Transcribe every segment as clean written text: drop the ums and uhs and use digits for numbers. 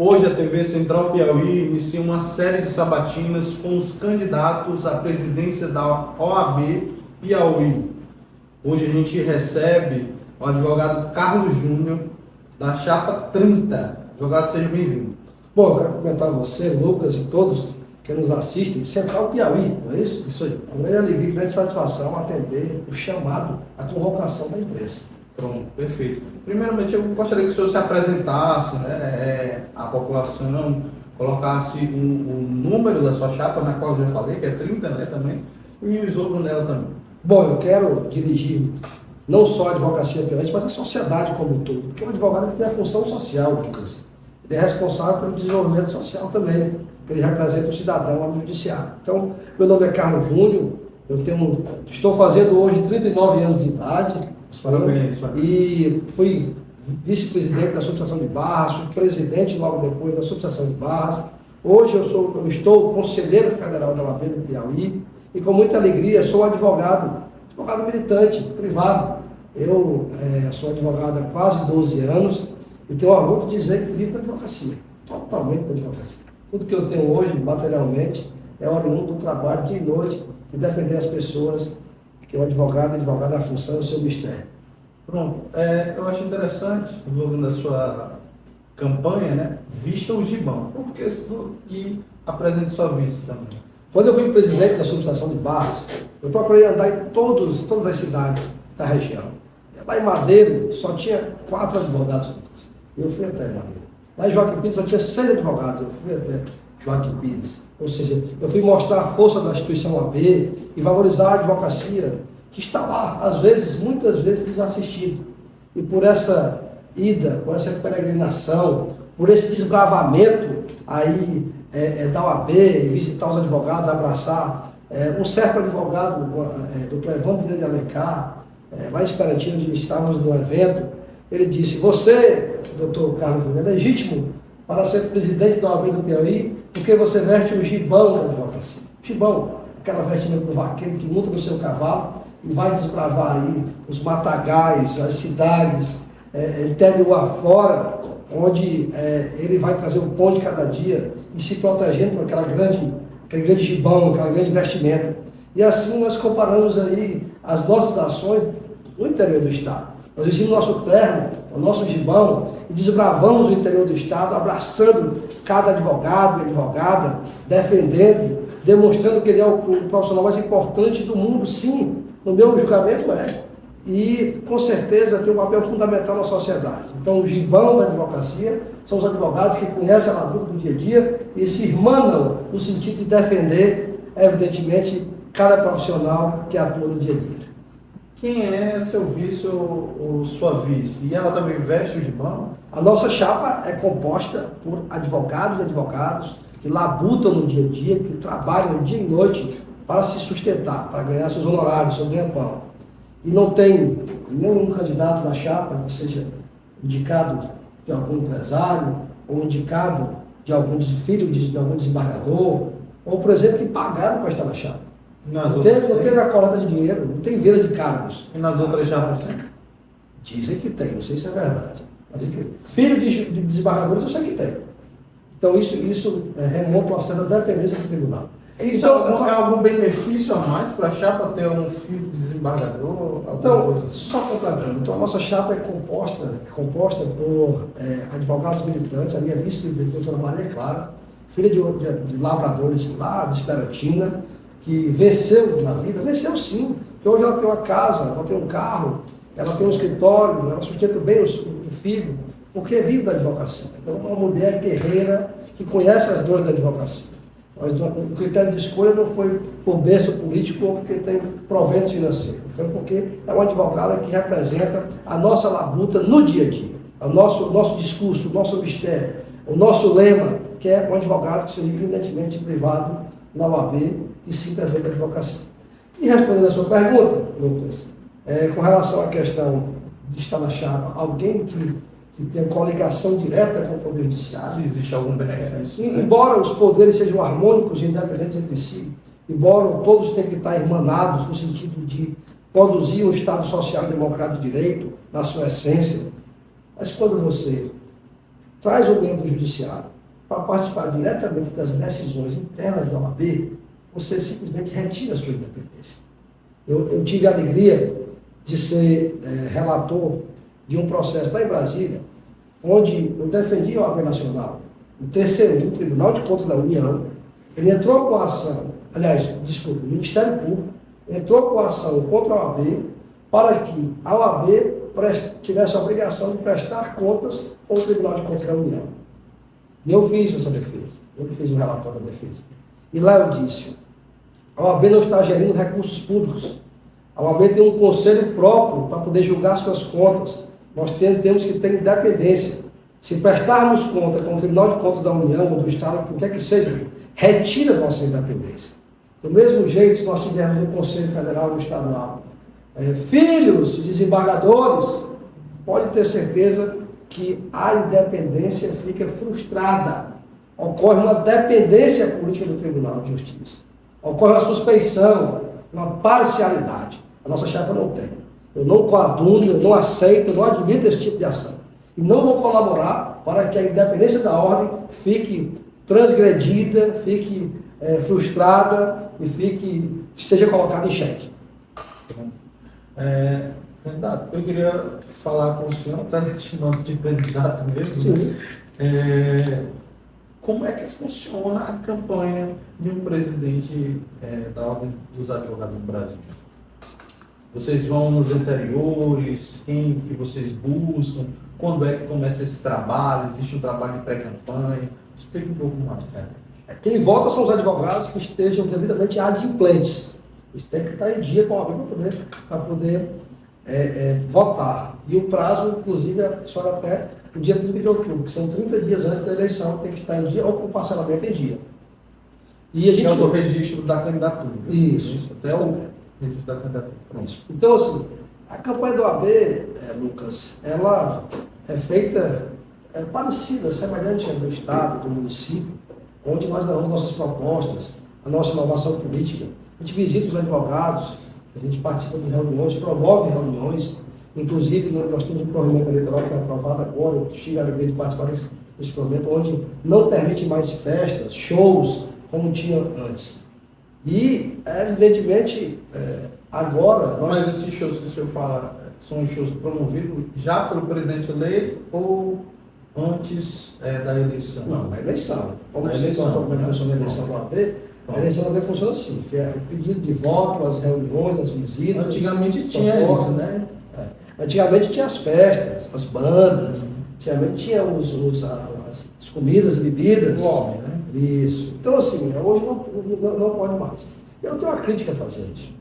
Hoje a TV Central Piauí inicia uma série de sabatinas com os candidatos à presidência da OAB Piauí. Hoje a gente recebe o advogado Carlos Júnior, da chapa 30. Advogado, seja bem-vindo. Bom, eu quero cumprimentar você, Lucas e todos que nos assistem. Central Piauí, não é isso? Isso aí. É uma grande alegria, grande satisfação atender o chamado, a convocação da imprensa. Pronto, perfeito. Primeiramente, eu gostaria que o senhor se apresentasse, né, a população, colocasse o número da sua chapa, na qual eu já falei, que é 30, né, também, e o eslogan dela também. Bom, eu quero dirigir não só a advocacia piauiense, mas a sociedade como um todo, porque o advogado tem a função social, Lucas. Ele é responsável pelo desenvolvimento social também, porque ele representa o cidadão lá no judiciário. Então, meu nome é Carlos Júnior, estou fazendo hoje 39 anos de idade, Parabéns. E fui vice-presidente da Associação de Barras, fui presidente logo depois da Associação de Barras. Hoje eu estou conselheiro federal da OAB do Piauí e com muita alegria sou advogado militante, privado. Eu sou advogado há quase 12 anos e tenho orgulho de dizer que vivo da advocacia, totalmente da advocacia. Tudo que eu tenho hoje, materialmente, é oriundo do trabalho dia e noite de defender as pessoas, que o advogado é a função e o seu mistério. Pronto, eu acho interessante o slogan da sua campanha, né? Vista o gibão. Porque e apresente sua vice também. Quando eu fui presidente da Associação de Barras, eu procurei andar em todas as cidades da região. Lá em Madeiro só tinha 4 advogados, Lucas. Eu fui até Madeiro. Lá em Joaquim Pires só tinha 6 advogados. Eu fui até Joaquim Pires. Ou seja, eu fui mostrar a força da instituição OAB e valorizar a advocacia, que está lá, às vezes, muitas vezes, desassistida. E por essa ida, por essa peregrinação, por esse desbravamento aí da OAB, visitar os advogados, abraçar um certo advogado do Clevando de Alencar, lá em Esperantina, onde estávamos no evento, ele disse: você, doutor Carlos Júnior, é legítimo para ser presidente da OAB do Piauí, porque você veste o gibão da advocacia. Gibão, aquela vestimenta do vaqueiro que monta no seu cavalo e vai desbravar aí os matagais, as cidades, interior afora, onde ele vai trazer o pão de cada dia e se protegendo com aquele grande gibão, aquela grande vestimenta. E assim nós comparamos aí as nossas ações no interior do Estado. Nós vestimos o nosso terno, o nosso gibão, e desbravamos o interior do Estado, abraçando cada advogado e advogada, defendendo, demonstrando que ele é o profissional mais importante do mundo, sim, no meu julgamento é. E, com certeza, tem um papel fundamental na sociedade. Então, o gibão da advocacia são os advogados que conhecem a luta do dia a dia e se irmanam no sentido de defender, evidentemente, cada profissional que atua no dia a dia. Quem é seu vice ou sua vice? E ela também veste o gibão? A nossa chapa é composta por advogados e advogados que labutam no dia a dia, que trabalham dia e noite para se sustentar, para ganhar seus honorários, seu ganha-pão. E não tem nenhum candidato da chapa que seja indicado de algum empresário, ou indicado de algum filho de algum desembargador, ou, por exemplo, que pagaram para estar na chapa. Não teve a coleta de dinheiro, não tem venda de cargos. E nas outras chapas tem? Dizem que tem, não sei se é verdade. Mas filho de desembargadores eu sei que tem. Então isso remonta a uma certa dependência do tribunal. Isso é algum benefício a mais para a chapa ter um filho de desembargador? Então, só completando. Então, a nossa chapa é composta por advogados militantes. A minha vice-presidente, doutora Maria Clara, filha de lavradores lá de Esperantina, que venceu na vida, venceu sim, porque hoje ela tem uma casa, ela tem um carro, ela tem um escritório, ela sustenta bem o filho, porque vive da advocacia. Então, é uma mulher guerreira que conhece as dores da advocacia. Mas o critério de escolha não foi por berço político ou porque tem proventos financeiros, foi porque é uma advogada que representa a nossa labuta no dia a dia, o nosso discurso, o nosso mistério, o nosso lema, que é um advogado que seja evidentemente privado na OAB e se intervém da advocacia. E respondendo a sua pergunta, Lucas, com relação à questão de estar na chapa, alguém que tem coligação direta com o Poder Judiciário. Se existe algum benefício. Embora os poderes sejam harmônicos e independentes entre si, embora todos tenham que estar irmanados no sentido de produzir um Estado social e democrático de direito, na sua essência, mas quando você traz o membro do judiciário para participar diretamente das decisões internas da OAB, você simplesmente retira a sua independência. Eu tive a alegria de ser relator de um processo lá em Brasília, onde eu defendi a OAB Nacional, o TCU, o Tribunal de Contas da União. Ele entrou com a ação, o Ministério Público entrou com a ação contra a OAB para que a OAB tivesse a obrigação de prestar contas ao Tribunal de Contas da União. E eu fiz essa defesa, eu que fiz o relatório da defesa. E lá eu disse, a OAB não está gerindo recursos públicos. A OAB tem um conselho próprio para poder julgar suas contas. Nós temos que ter independência. Se prestarmos conta com o Tribunal de Contas da União ou do Estado, o que quer que seja, retira a nossa independência. Do mesmo jeito, se nós tivermos no Conselho Federal ou Estadual filhos de desembargadores, pode ter certeza que a independência fica frustrada. Ocorre uma dependência política do Tribunal de Justiça. Ocorre uma suspeição, uma parcialidade. A nossa chapa não tem. Eu não coaduno, eu não aceito, eu não admito esse tipo de ação. E não vou colaborar para que a independência da ordem fique transgredida, fique frustrada e seja colocada em xeque. Candidato, eu queria falar com o senhor, está nome de candidato mesmo, né? Como é que funciona a campanha de um presidente da Ordem dos Advogados do Brasil? Vocês vão nos interiores, quem que vocês buscam, quando é que começa esse trabalho, existe um trabalho de pré-campanha? Explique um pouco mais. Quem vota são os advogados que estejam devidamente adimplentes. Eles têm que estar em dia com a OAB para poder votar. E o prazo, inclusive, é só até o dia 30 de outubro, que são 30 dias antes da eleição, tem que estar em dia ou com parcelamento em dia. E a gente... É o do registro da candidatura. Isso. Até o registro da candidatura. Isso. Então, assim, a campanha do OAB, Lucas, ela é feita parecida, semelhante ao do Estado, do município, onde nós damos nossas propostas, a nossa inovação política. A gente visita os advogados, a gente participa de reuniões, promove reuniões, inclusive nós temos um provimento eleitoral que foi aprovado agora, eu tive a alegria de participar desse provimento, onde não permite mais festas, shows, como tinha antes. E, evidentemente, agora... Mas esses shows que o senhor fala, são shows promovidos já pelo presidente eleito ou antes da eleição? Não, na eleição. Como Na você eleição, contou como né? funciona a eleição do OAB, a eleição do OAB funciona assim, o pedido de voto, as reuniões, as visitas... Antigamente tinha isso, né? Antigamente tinha as festas, as bandas, antigamente tinha as comidas e bebidas. Lobby, né? Isso. Então, assim, hoje não pode mais. Eu tenho uma crítica a fazer isso.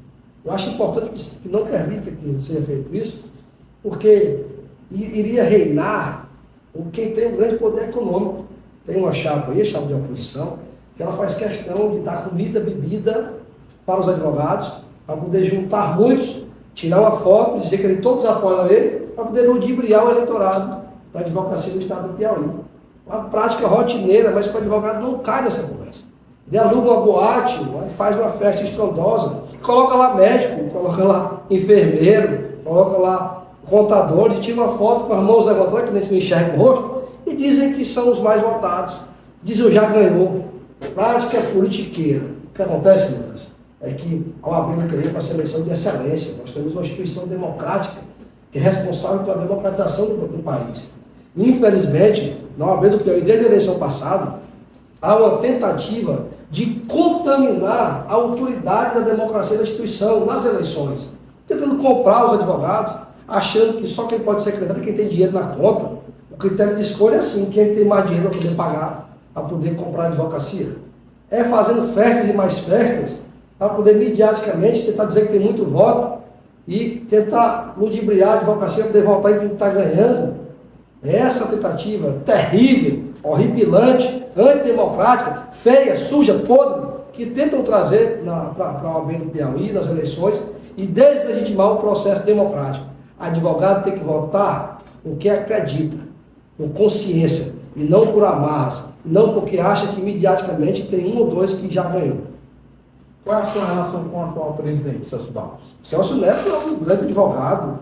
Eu acho importante que não permita que seja feito isso, porque iria reinar quem tem um grande poder econômico. Tem uma chapa aí, a chapa de oposição, que ela faz questão de dar comida, bebida para os advogados, para poder juntar muitos, tirar uma foto, dizer que todos apoiam ele, para poder ludibriar o eleitorado da advocacia do Estado do Piauí. Uma prática rotineira, mas que o advogado não cai nessa conversa. Ele aluga uma boate, faz uma festa estrondosa, coloca lá médico, coloca lá enfermeiro, coloca lá contador, e tira uma foto com as mãos levantadas, que a gente não enxerga o rosto, e dizem que são os mais votados. Dizem já ganhou. Prática politiqueira. O que acontece, Lucas, é que a OAB não queria para a seleção de excelência. Nós temos uma instituição democrática que é responsável pela democratização do país. Infelizmente, na OAB do Piauí, desde a eleição passada, há uma tentativa de contaminar a autoridade da democracia da instituição nas eleições, tentando comprar os advogados, achando que só quem pode ser candidato é quem tem dinheiro na conta. O critério de escolha é assim, quem tem mais dinheiro para poder pagar, para poder comprar a advocacia. É fazendo festas e mais festas, para poder mediaticamente tentar dizer que tem muito voto e tentar ludibriar a advocacia para poder votar em quem está ganhando. Essa tentativa terrível, horripilante, antidemocrática, feia, suja, podre, que tentam trazer para a OAB do Piauí nas eleições e deslegitimar o processo democrático. Advogado tem que votar o que acredita, com consciência, e não por amarras, não porque acha que mediaticamente tem um ou dois que já ganhou. Qual é a sua relação com o atual presidente, Celso Barros? Celso Neto é um grande advogado,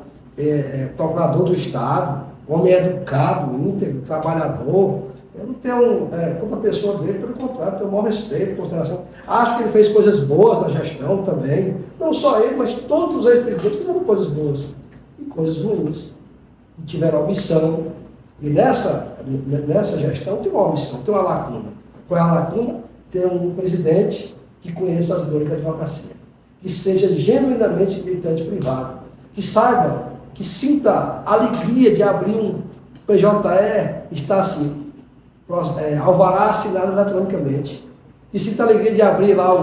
procurador do Estado, homem educado, íntegro, trabalhador. Eu não tenho contra a pessoa dele, pelo contrário, tenho o maior respeito, consideração. Acho que ele fez coisas boas na gestão também. Não só ele, mas todos os ex-presidentes fizeram coisas boas e coisas ruins. E tiveram omissão. E nessa gestão tem uma omissão, tem uma lacuna. Qual é a lacuna? Ter um presidente que conheça as dores da advocacia, que seja genuinamente militante privado, que saiba, que sinta a alegria de abrir um PJE, está assim, alvará assinado eletronicamente, que sinta a alegria de abrir lá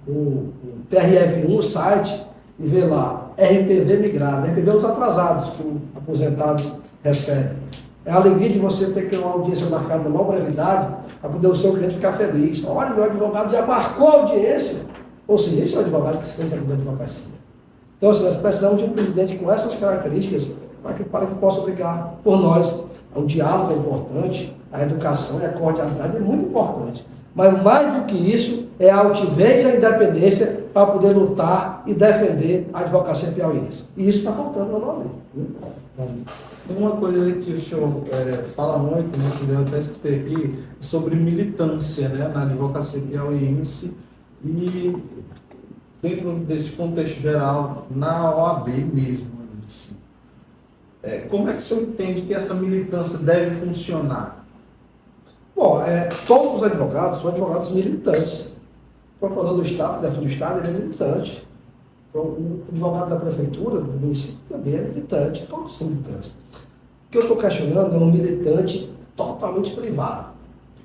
o TRF1, o site, e ver lá, RPV migrado, RPV é os atrasados que o aposentado recebe. É a alegria de você ter que ter uma audiência marcada na maior brevidade, para poder o seu cliente ficar feliz. Olha, meu advogado já marcou a audiência. Ou seja, esse é o advogado que se sente a advocacia. Então, assim, nós precisamos de um presidente com essas características para que possa brigar por nós. O diálogo é importante, a educação e a cordialidade é muito importante. Mas mais do que isso, é a altivez e a independência para poder lutar e defender a advocacia piauiense. E isso está faltando na nova lei. Uma coisa que o senhor fala muito, né, que eu até escutei aqui, sobre militância, né, na advocacia piauiense e dentro desse contexto geral, na OAB mesmo. Assim. Como é que o senhor entende que essa militância deve funcionar? Bom, todos os advogados são advogados militantes. O procurador do Estado, da do Estado, ele é militante. O advogado da prefeitura, do município, também é militante. Todos são militantes. O que eu estou questionando é um militante totalmente privado.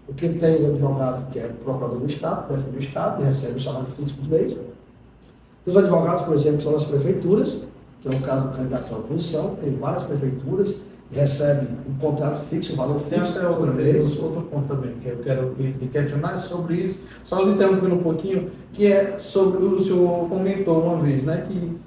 Porque tem o advogado que é procurador do Estado, prefeito do Estado, e recebe o salário fixo por mês. Tem os advogados, por exemplo, que são nas prefeituras, que é o caso do candidato à oposição, tem várias prefeituras, recebe um contrato fixo, um valor fixo. Tem outro ponto também, que eu quero lhe questionar sobre isso, só lhe interrompendo um pouquinho, que é sobre, o senhor comentou uma vez, né, que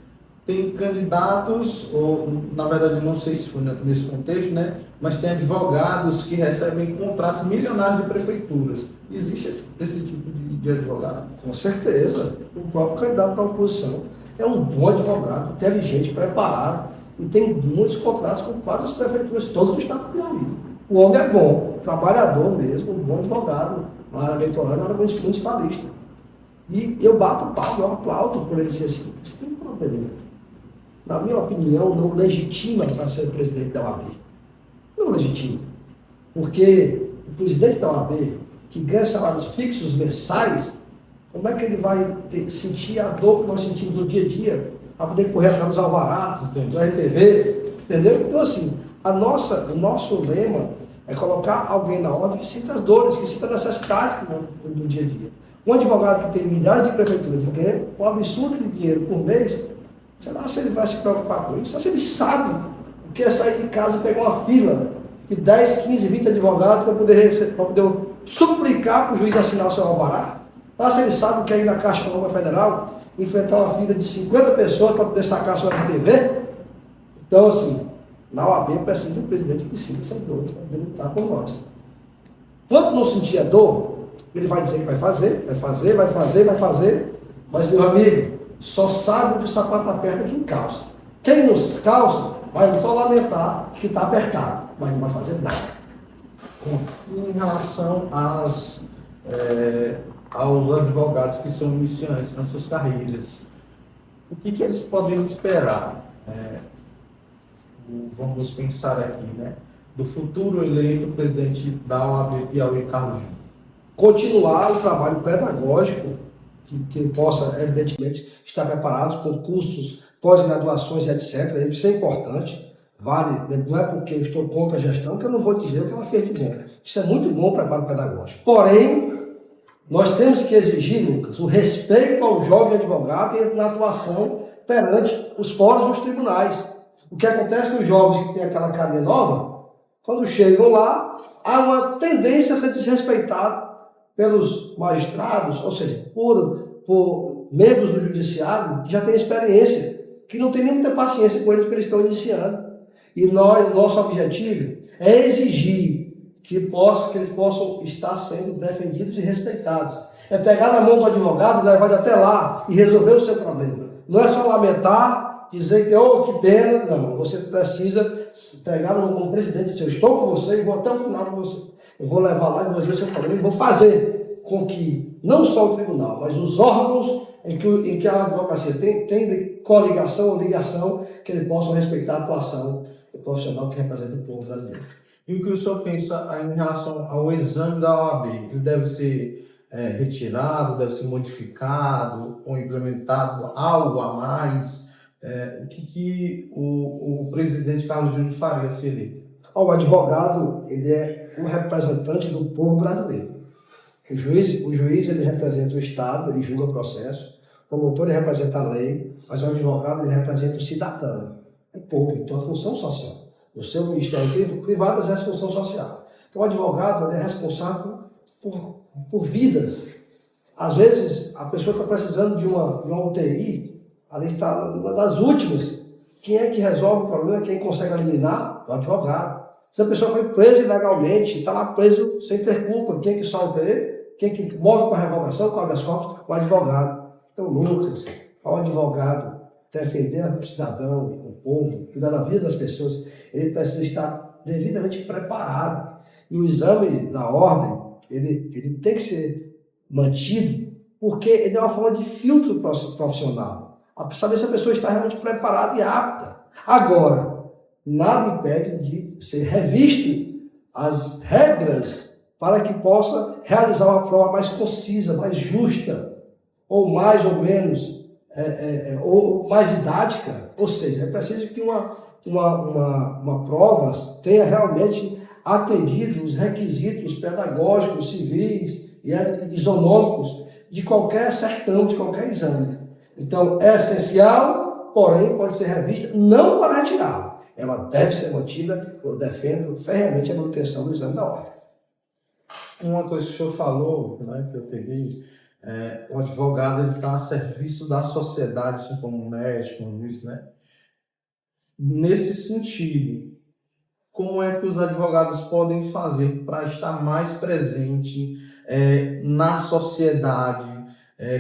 tem candidatos, ou na verdade não sei se foi nesse contexto, né, mas tem advogados que recebem contratos milionários de prefeituras. Existe esse tipo de advogado? Com certeza. O próprio candidato da oposição é um bom advogado, inteligente, preparado, e tem muitos contratos com quase as prefeituras todas do estado do Piauí. O homem é bom, trabalhador mesmo, um bom advogado, na área eleitoral e na área municipalista. E eu bato o pau, eu aplaudo por ele ser assim. Isso tem um problema. Na minha opinião, não legitima para ser presidente da OAB. Não legitima. Porque o presidente da OAB, que ganha salários fixos mensais, como é que ele vai sentir a dor que nós sentimos no dia a dia, para poder correr atrás dos alvarás, do RPV, entendeu? Então, assim, o nosso lema é colocar alguém na ordem que sinta as dores, que sinta a necessidade do dia a dia. Um advogado que tem milhares de prefeituras e ganha um absurdo de dinheiro por mês, será se ele vai se preocupar com isso? Só se ele sabe o que é sair de casa e pegar uma fila de 10, 15, 20 advogados para poder suplicar para o juiz assinar o seu alvará. Lá se ele sabe o que é ir na Caixa Econômica Federal, enfrentar uma fila de 50 pessoas para poder sacar seu RPV. Então, assim, na OAB precisa de um presidente que sinta essas dores para poder lutar por nós. Quando não sentir a dor, ele vai dizer que vai fazer, mas, meu amigo, só sabe onde o sapato aperta quem calça. Quem nos calça vai só lamentar que está apertado, mas não vai fazer nada. Em relação aos advogados que são iniciantes nas suas carreiras, o que eles podem esperar? Vamos pensar aqui, né? Do futuro eleito presidente da OAB Piauí, Carlos Júnior. Continuar o trabalho pedagógico, que possa, evidentemente, estar preparados com cursos, pós-graduações, etc. Isso é importante. Vale, não é porque eu estou contra a gestão que eu não vou dizer o que ela fez de bom. Isso é muito bom, o preparo pedagógico. Porém, nós temos que exigir, Lucas, o respeito ao jovem advogado e na atuação perante os fóruns dos tribunais. O que acontece com os jovens que têm aquela carinha nova, quando chegam lá, há uma tendência a ser desrespeitado pelos magistrados, ou seja, por membros do judiciário que já têm experiência, que não tem nem muita paciência com eles porque eles estão iniciando. E nosso objetivo é exigir que eles possam estar sendo defendidos e respeitados. É pegar na mão do advogado, levar ele até lá e resolver o seu problema. Não é só lamentar, dizer que, que pena. Não, você precisa pegar como presidente e dizer, eu estou com você e vou até o final com você. Eu vou levar lá e vou resolver seu problema e vou fazer com que não só o tribunal, mas os órgãos em que a advocacia tem coligação ou ligação, que eles possam respeitar a atuação do profissional que representa o povo brasileiro. E o que o senhor pensa em relação ao exame da OAB? Ele deve ser retirado, deve ser modificado ou implementado algo a mais? O que o presidente Carlos Júnior faria se eleito? O advogado, ele é o representante do povo brasileiro. O juiz ele representa o Estado, ele julga o processo. O promotor ele representa a lei, mas o advogado ele representa o cidadão, o povo, então a função social. O seu ministério privado exerce função social. Então o advogado ele é responsável por vidas. Às vezes a pessoa está precisando de uma UTI, ali está uma das últimas. Quem é que resolve o problema? Quem consegue eliminar? O advogado. Se a pessoa foi presa ilegalmente, está lá preso sem ter culpa, quem é que solta ele? Quem é que move com a revogação, com habeas corpus? O advogado. Então, Lucas, ao advogado defender o cidadão, o povo, cuidar da vida das pessoas, ele precisa estar devidamente preparado. E o exame da ordem, ele tem que ser mantido, porque ele é uma forma de filtro profissional, para saber se a pessoa está realmente preparada e apta. Agora, nada impede de ser revisto as regras para que possa realizar uma prova mais concisa, mais justa, ou mais ou menos, ou mais didática. Ou seja, é preciso que uma prova tenha realmente atendido os requisitos pedagógicos, civis e isonômicos de qualquer certame, de qualquer exame. Então, é essencial, porém, pode ser revista, não para retirá-la. Ela deve ser mantida, eu defendo ferreamente a manutenção do exame da ordem. Uma coisa que o senhor falou, né, que eu peguei, o advogado está a serviço da sociedade, assim como o médico, como juiz, né? Nesse sentido, como é que os advogados podem fazer para estar mais presente na sociedade?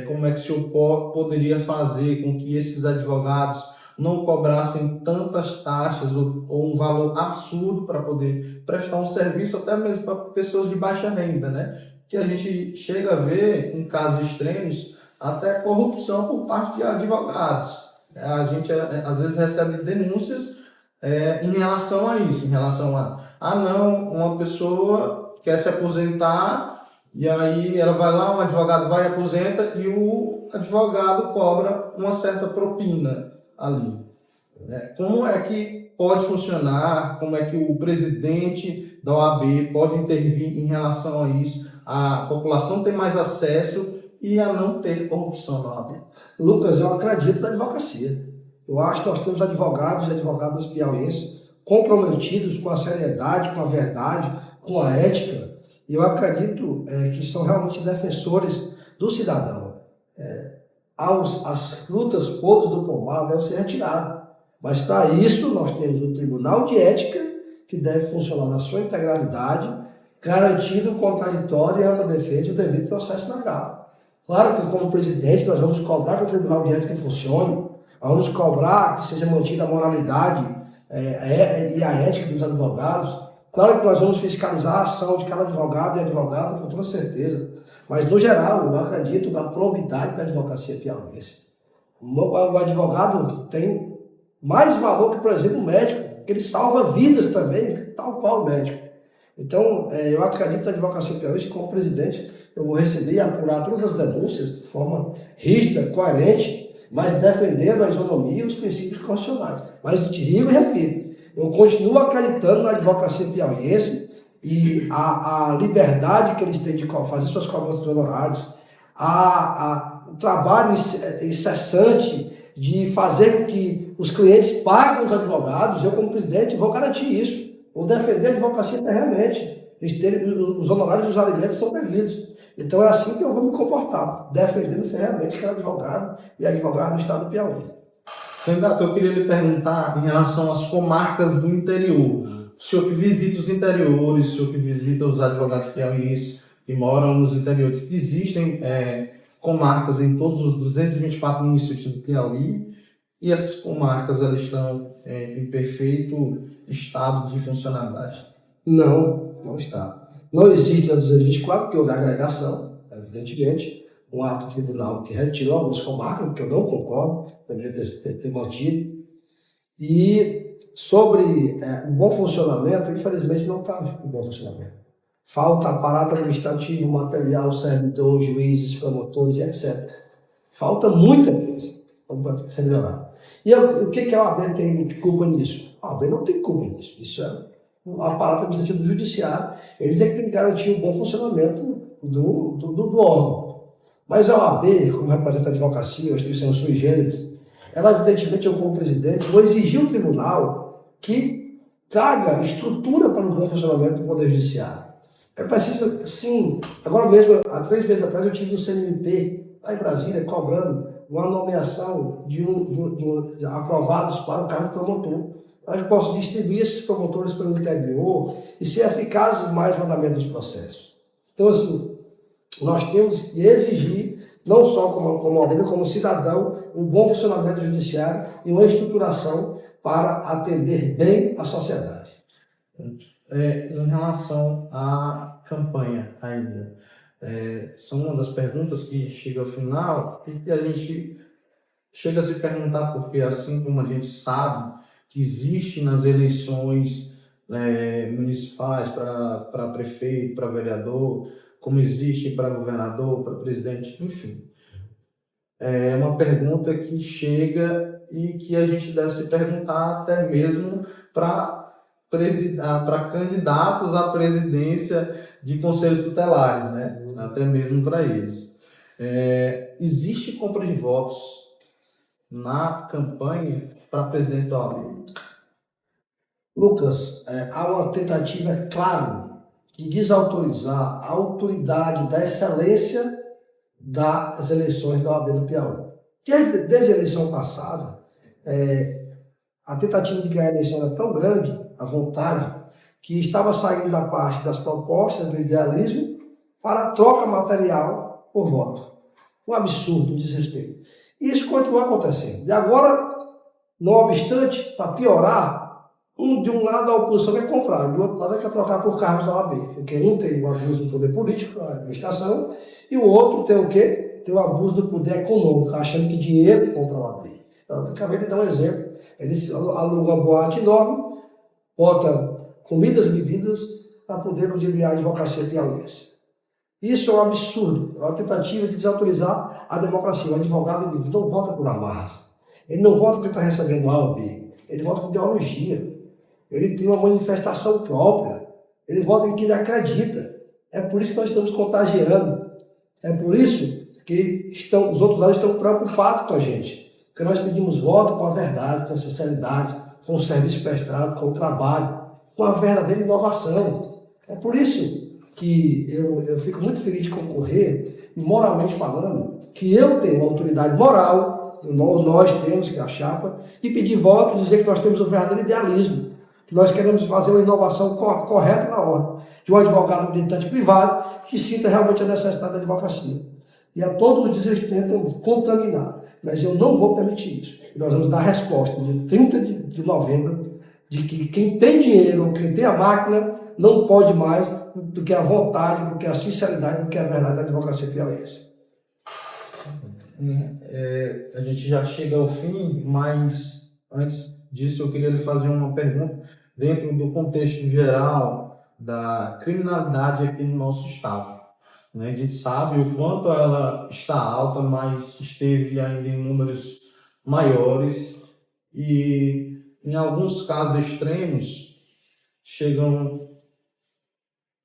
Como é que o senhor poderia fazer com que esses advogados não cobrassem tantas taxas ou um valor absurdo para poder prestar um serviço até mesmo para pessoas de baixa renda, né? Que a gente chega a ver, em casos extremos, até corrupção por parte de advogados. A gente, às vezes, recebe denúncias em relação a isso, em relação não, uma pessoa quer se aposentar e aí ela vai lá, um advogado vai e aposenta e o advogado cobra uma certa propina ali. Como é que pode funcionar, como é que o presidente da OAB pode intervir em relação a isso, a população ter mais acesso e a não ter corrupção na OAB? Lucas, eu acredito na advocacia. Eu acho que nós temos advogados e advogadas piauienses comprometidos com a seriedade, com a verdade, com a ética. E eu acredito que são realmente defensores do cidadão. As frutas podres do pomar devem ser retiradas. Mas para isso nós temos o Tribunal de Ética, que deve funcionar na sua integralidade, garantindo o contraditório e a ampla defesa e o devido processo legal. Claro que como presidente nós vamos cobrar que o Tribunal de Ética funcione, vamos cobrar que seja mantida a moralidade e a ética dos advogados. Claro que nós vamos fiscalizar a ação de cada advogado e advogada, com toda certeza. Mas, no geral, eu acredito na probidade da advocacia piauiense. O advogado tem mais valor que, por exemplo, o médico, porque ele salva vidas também, tal qual o médico. Então, eu acredito na advocacia piauiense. Como presidente, eu vou receber e apurar todas as denúncias de forma rígida, coerente, mas defendendo a isonomia e os princípios constitucionais. Mas digo e repito, eu continuo acreditando na advocacia piauiense e a liberdade que eles têm de fazer suas cobranças de honorários, o trabalho incessante de fazer com que os clientes paguem os advogados. Eu, como presidente, vou garantir isso. Vou defender a advocacia ferreamente. Os honorários dos alimentos são devidos. Então é assim que eu vou me comportar, defendendo ferreamente cada advogado e advogado do Estado do Piauí. Candidato, eu queria lhe perguntar em relação às comarcas do interior. O senhor que visita os interiores, o senhor que visita os advogados piauienses que moram nos interiores, existem comarcas em todos os 224 municípios do Piauí, E essas comarcas elas estão em perfeito estado de funcionalidade? Não, não está. Não existe a 224, porque houve agregação, evidentemente, um ato tribunal que retirou algumas comarcas, porque eu não concordo, deveria ter mantido. E sobre o bom funcionamento, infelizmente não está em bom funcionamento. Falta aparato administrativo, material, servidor, juízes, promotores, etc. Falta muita coisa para ser melhorado. E o que a OAB tem culpa nisso? A OAB não tem culpa nisso. Isso é um aparato administrativo do judiciário. Eles é que têm que garantir o bom funcionamento do órgão. Mas a OAB, como representa a advocacia, a instituição sui generis, ela, evidentemente, eu como presidente, vou exigir ao tribunal que traga estrutura para o bom funcionamento do Poder Judiciário. É preciso, sim, agora mesmo, há 3 meses atrás, eu tive no CNMP, lá em Brasília, cobrando uma nomeação de aprovados para o cargo de promotor. Eu posso distribuir esses promotores pelo interior e ser eficazes mais no andamento dos processos. Então, assim, nós temos que exigir, não só como ordem, como cidadão, um bom funcionamento do judiciário e uma estruturação para atender bem a sociedade. Em relação à campanha ainda, são uma das perguntas que chega ao final e que a gente chega a se perguntar porque, assim como a gente sabe que existe nas eleições municipais para prefeito, para vereador, como existe para governador, para presidente, enfim. É uma pergunta que chega e que a gente deve se perguntar até mesmo para candidatos à presidência de conselhos tutelares, né? Até mesmo para eles. Existe compra de votos na campanha para a presidência da OAB? Lucas, há uma tentativa, claro, de desautorizar a autoridade da excelência das eleições da OAB do Piauí. Desde a eleição passada, a tentativa de ganhar a eleição era tão grande, a vontade, que estava saindo da parte das propostas, do idealismo, para a troca material por voto. Um absurdo, um desrespeito. E isso continua acontecendo. E agora, não obstante, para piorar, de um lado a oposição quer comprar, do outro lado quer trocar por cargos da OAB. Porque um tem o abuso do poder político, a administração, e o outro tem o quê? Tem o abuso do poder econômico, achando que dinheiro compra a OAB. Então, eu acabei de dar um exemplo. Eles alugam uma boate enorme, bota comidas e bebidas para poder ludibriar a advocacia piauiense. Isso é um absurdo, é uma tentativa de desautorizar a democracia. O advogado não vota por amarras, ele não vota porque está recebendo A ou B, ele vota com ideologia, ele tem uma manifestação própria, ele vota em que ele acredita. É por isso que nós estamos contagiando, é por isso que os outros lados estão preocupados com a gente, porque nós pedimos voto com a verdade, com a sinceridade, com o serviço prestado, com o trabalho, com a verdadeira inovação. É por isso que eu fico muito feliz de concorrer, e moralmente falando, que eu tenho uma autoridade moral, nós temos, que é a chapa, e pedir voto, dizer que nós temos um verdadeiro idealismo, que nós queremos fazer uma inovação correta na ordem, de um advogado militante privado que sinta realmente a necessidade da advocacia. E a todos os eles tentam contaminar, mas eu não vou permitir isso. E nós vamos dar a resposta, no dia 30 de novembro, de que quem tem dinheiro, quem tem a máquina, não pode mais do que a vontade, do que a sinceridade, do que a verdade da advocacia piauiense. A gente já chega ao fim, mas antes disso eu queria lhe fazer uma pergunta dentro do contexto geral da criminalidade aqui no nosso estado. A gente sabe o quanto ela está alta, mas esteve ainda em números maiores e em alguns casos extremos chegam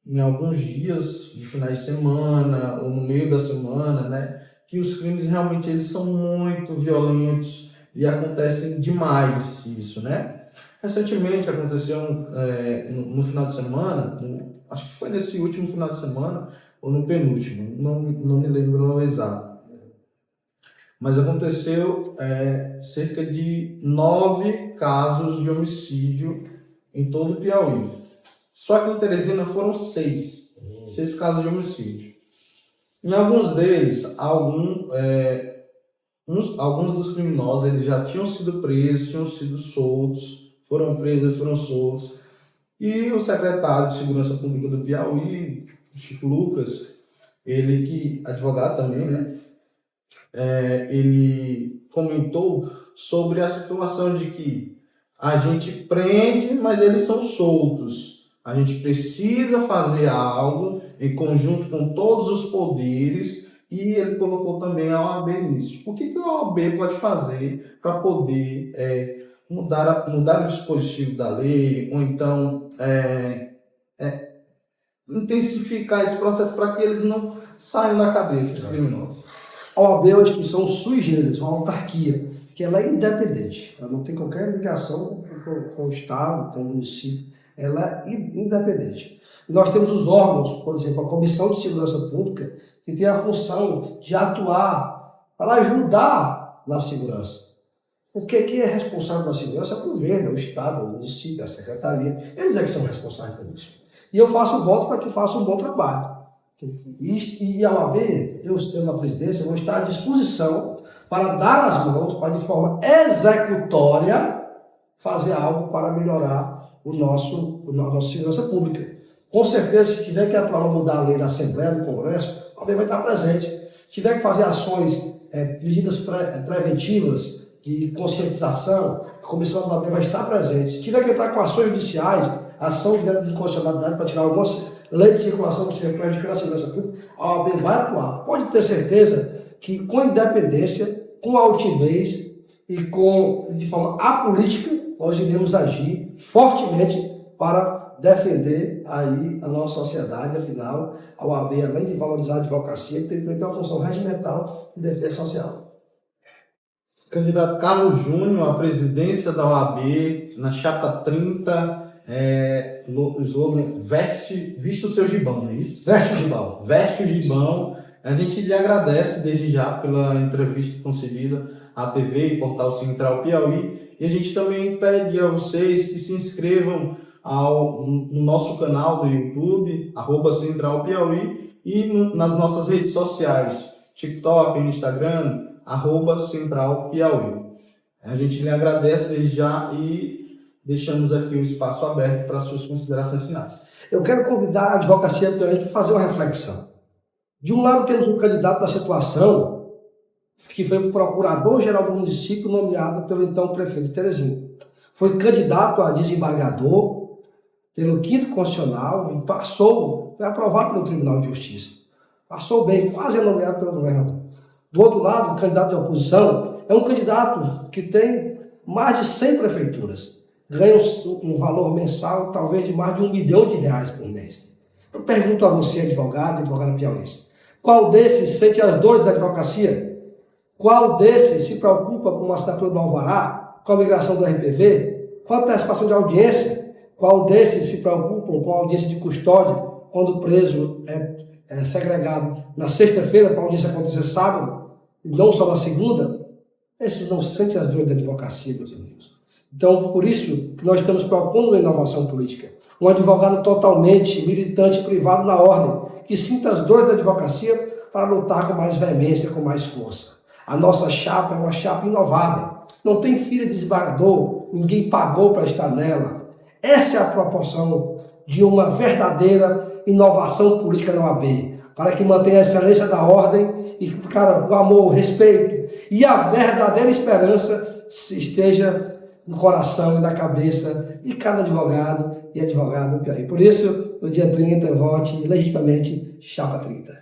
em alguns dias de finais de semana ou no meio da semana, né, que os crimes realmente eles são muito violentos e acontecem demais isso, né? Recentemente aconteceu no final de semana, acho que foi nesse último final de semana ou no penúltimo, não me lembro o exato. Mas aconteceu cerca de 9 casos de homicídio em todo o Piauí. Só que em Teresina foram 6 casos de homicídio. Em alguns deles, alguns dos criminosos eles já tinham sido presos, tinham sido soltos, foram presos e foram soltos. E o secretário de Segurança Pública do Piauí, Chico Lucas, ele que advogado também, né? Ele comentou sobre a situação de que a gente prende, mas eles são soltos. A gente precisa fazer algo em conjunto com todos os poderes, e ele colocou também a OAB nisso. O que a OAB pode fazer para poder mudar o dispositivo da lei, ou então intensificar esse processo para que eles não saiam da cadeia, esses criminosos? A OAB é uma instituição sui generis, uma autarquia, que ela é independente, ela não tem qualquer ligação com o Estado, com o município, ela é independente. E nós temos os órgãos, por exemplo, a Comissão de Segurança Pública, que tem a função de atuar para ajudar na segurança. Porque quem é responsável pela segurança é o governo, é o Estado, é o município, é a Secretaria, eles é que são responsáveis por isso. E eu faço votos para que façam um bom trabalho. E a OAB, eu na presidência, vou estar à disposição para dar as mãos, para de forma executória fazer algo para melhorar a nossa segurança pública. Com certeza, se tiver que atuar para mudar a lei na Assembleia, do Congresso, a OAB vai estar presente. Se tiver que fazer ações, medidas preventivas, de conscientização, a comissão da OAB vai estar presente. Se tiver que entrar com ações judiciais, ação de inconstitucionalidade para tirar algumas leis de circulação que estiver prejudicando a segurança pública, a OAB vai atuar. Pode ter certeza que com independência, com altivez e de forma apolítica, nós iremos agir fortemente para defender aí a nossa sociedade. Afinal, a OAB, além de valorizar a advocacia, tem uma função regimental de defesa social. Candidato Carlos Júnior à presidência da OAB, na chapa 30, o slogan veste o seu gibão, não é isso? Veste o gibão. Veste o gibão. A gente lhe agradece desde já pela entrevista concedida à TV e Portal Central Piauí, e a gente também pede a vocês que se inscrevam no nosso canal do YouTube, @Central Piauí, e nas nossas redes sociais, TikTok e Instagram, @Central Piauí. A gente lhe agradece desde já e deixamos aqui o espaço aberto para suas considerações finais. Eu quero convidar a advocacia piauiense para fazer uma reflexão. De um lado temos um candidato da situação, que foi o procurador-geral do município, nomeado pelo então prefeito de Teresina. Foi candidato a desembargador pelo 5º Constitucional e foi aprovado pelo Tribunal de Justiça. Passou bem, quase é nomeado pelo governador. Do outro lado, o candidato de oposição é um candidato que tem mais de 100 prefeituras. Ganha um valor mensal, talvez, de mais de R$1 milhão por mês. Eu pergunto a você, advogada piauiense, qual desses sente as dores da advocacia? Qual desses se preocupa com a assinatura do alvará, com a migração do RPV, com a antecipação de audiência? Qual desses se preocupam com a audiência de custódia, quando o preso é segregado na sexta-feira para a audiência acontecer sábado, e não só na segunda? Esses não sentem as dores da advocacia, meus amigos. Então, por isso que nós estamos propondo uma inovação política. Um advogado totalmente militante, privado na ordem, que sinta as dores da advocacia para lutar com mais veemência, com mais força. A nossa chapa é uma chapa inovada. Não tem filha de desembargador, ninguém pagou para estar nela. Essa é a proporção de uma verdadeira inovação política na OAB, para que mantenha a excelência da ordem e, o amor, o respeito e a verdadeira esperança esteja no coração e na cabeça de cada advogado e advogada do Piauí. Por isso, no dia 30, vote legitimamente chapa 30.